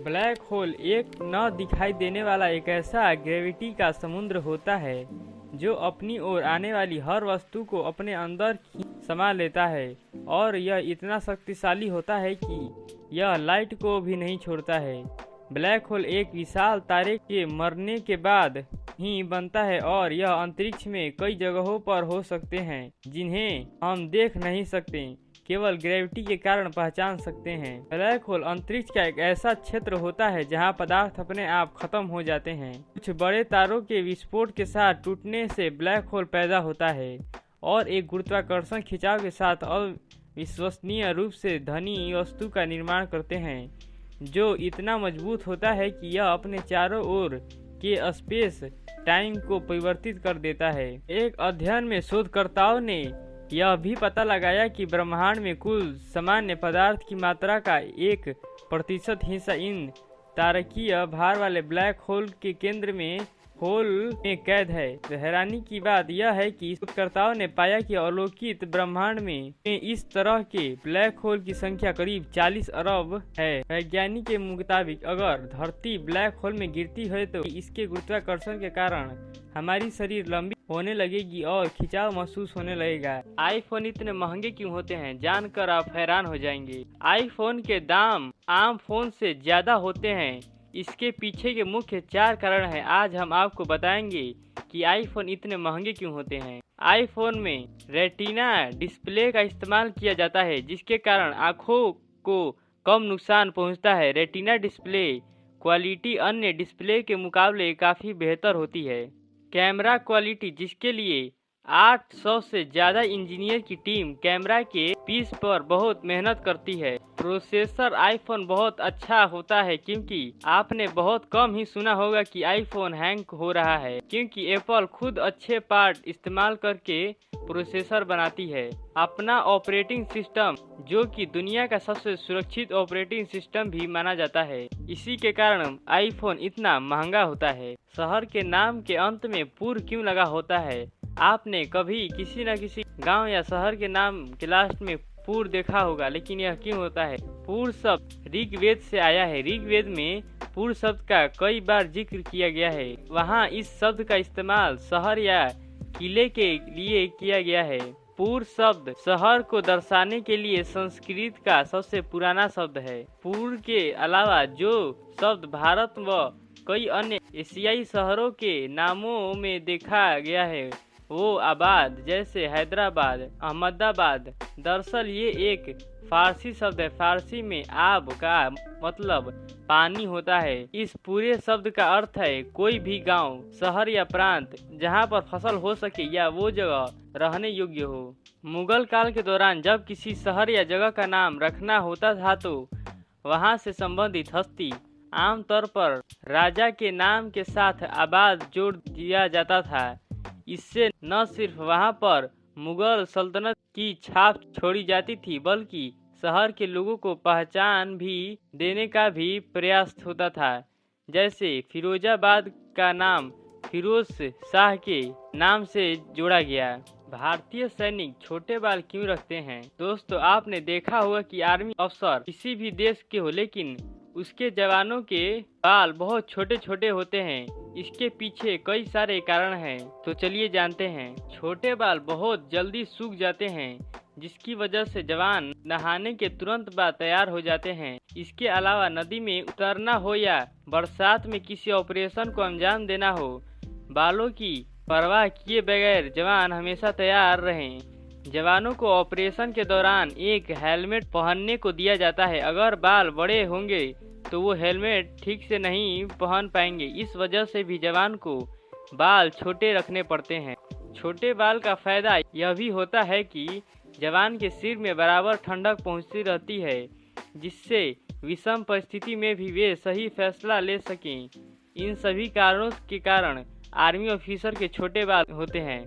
Black hole एक न दिखाई देने वाला एक ऐसा ग्रेविटी का समुद्र होता है जो अपनी ओर आने वाली हर वस्तु को अपने अंदर समा लेता है और यह इतना शक्तिशाली होता है कि यह लाइट को भी नहीं छोड़ता है। ब्लैक होल एक विशाल तारे के मरने के बाद ही बनता है और यह अंतरिक्ष में कई जगहों पर हो सकते हैं जिन्हें हम देख नहीं सकते, केवल ग्रेविटी के कारण पहचान सकते हैं। ब्लैक होल अंतरिक्ष का एक ऐसा क्षेत्र होता है जहां पदार्थ अपने आप खत्म हो जाते हैं। कुछ बड़े तारों के विस्फोट के साथ टूटने से ब्लैक होल पैदा होता है और एक गुरुत्वाकर्षण खिंचाव के साथ अविश्वसनीय रूप से धनी वस्तु का निर्माण करते हैं जो इतना मजबूत होता है कि यह अपने चारों ओर के स्पेस टाइम को परिवर्तित कर देता है। एक अध्ययन में शोधकर्ताओं ने यह भी पता लगाया कि ब्रह्मांड में कुल सामान्य पदार्थ की मात्रा का 1% हिस्सा इन तारकीय भार वाले ब्लैक होल के केंद्र में होल में कैद है। तो हैरानी की बात यह है कि शोधकर्ताओं ने पाया कि अवलोकित ब्रह्मांड में इस तरह के ब्लैक होल की संख्या करीब 40 अरब है। वैज्ञानिक के मुताबिक अगर धरती ब्लैक होल में गिरती है तो इसके गुरुत्वाकर्षण के कारण हमारी शरीर लंबी होने लगेगी और खिंचाव महसूस होने लगेगा। आईफोन इतने महंगे क्यों होते हैं, जानकर आप हैरान हो जाएंगे। आईफोन के दाम आम फोन से ज्यादा होते हैं। इसके पीछे के मुख्य 4 कारण हैं। आज हम आपको बताएंगे कि आईफोन इतने महंगे क्यों होते हैं। आईफोन में रेटिना डिस्प्ले का इस्तेमाल किया जाता है जिसके कारण आँखों को कम नुकसान पहुंचता है। रेटिना डिस्प्ले क्वालिटी अन्य डिस्प्ले के मुकाबले काफ़ी बेहतर होती है। कैमरा क्वालिटी, जिसके लिए 800 से ज़्यादा इंजीनियर की टीम कैमरा के पीस पर बहुत मेहनत करती है। प्रोसेसर आईफोन बहुत अच्छा होता है क्योंकि आपने बहुत कम ही सुना होगा कि आईफोन हैंग हो रहा है, क्योंकि एप्पल खुद अच्छे पार्ट इस्तेमाल करके प्रोसेसर बनाती है। अपना ऑपरेटिंग सिस्टम, जो कि दुनिया का सबसे सुरक्षित ऑपरेटिंग सिस्टम भी माना जाता है, इसी के कारण आईफोन इतना महंगा होता है। शहर के नाम के अंत में पुर क्यों लगा होता है? आपने कभी किसी न किसी गांव या शहर के नाम के लास्ट में पुर देखा होगा, लेकिन यह क्यों होता है? पुर शब्द ऋग्वेद से आया है। ऋग्वेद में पुर शब्द का कई बार जिक्र किया गया है। वहाँ इस शब्द का इस्तेमाल शहर या किले के लिए किया गया है। पुर शब्द शहर को दर्शाने के लिए संस्कृत का सबसे पुराना शब्द है। पुर के अलावा जो शब्द भारत व कई अन्य एशियाई शहरों के नामों में देखा गया है वो आबाद, जैसे हैदराबाद, अहमदाबाद। दरअसल ये एक फारसी शब्द है। फारसी में आब का मतलब पानी होता है। इस पूरे शब्द का अर्थ है कोई भी गांव, शहर या प्रांत जहां पर फसल हो सके या वो जगह रहने योग्य हो। मुगल काल के दौरान जब किसी शहर या जगह का नाम रखना होता था तो वहां से संबंधित हस्ती, आमतौर पर राजा के नाम के साथ आबाद जोड़ दिया जाता था। इससे न सिर्फ वहां पर मुगल सल्तनत की छाप छोड़ी जाती थी बल्कि शहर के लोगों को पहचान भी देने का भी प्रयास होता था। जैसे फिरोजाबाद का नाम फिरोज शाह के नाम से जोड़ा गया। भारतीय सैनिक छोटे बाल क्यों रखते हैं? दोस्तों, आपने देखा होगा कि आर्मी अफसर किसी भी देश के हो लेकिन उसके जवानों के बाल बहुत छोटे छोटे होते हैं। इसके पीछे कई सारे कारण हैं, तो चलिए जानते हैं। छोटे बाल बहुत जल्दी सूख जाते हैं जिसकी वजह से जवान नहाने के तुरंत बाद तैयार हो जाते हैं। इसके अलावा नदी में उतरना हो या बरसात में किसी ऑपरेशन को अंजाम देना हो, बालों की परवाह किए बगैर जवान हमेशा तैयार रहें। जवानों को ऑपरेशन के दौरान एक हेलमेट पहनने को दिया जाता है। अगर बाल बड़े होंगे तो वो हेलमेट ठीक से नहीं पहन पाएंगे। इस वजह से भी जवान को बाल छोटे रखने पड़ते हैं। छोटे बाल का फायदा यह भी होता है कि जवान के सिर में बराबर ठंडक पहुंचती रहती है, जिससे विषम परिस्थिति में भी वे सही फैसला ले सकें। इन सभी कारणों के कारण आर्मी ऑफिसर के छोटे बाल होते हैं।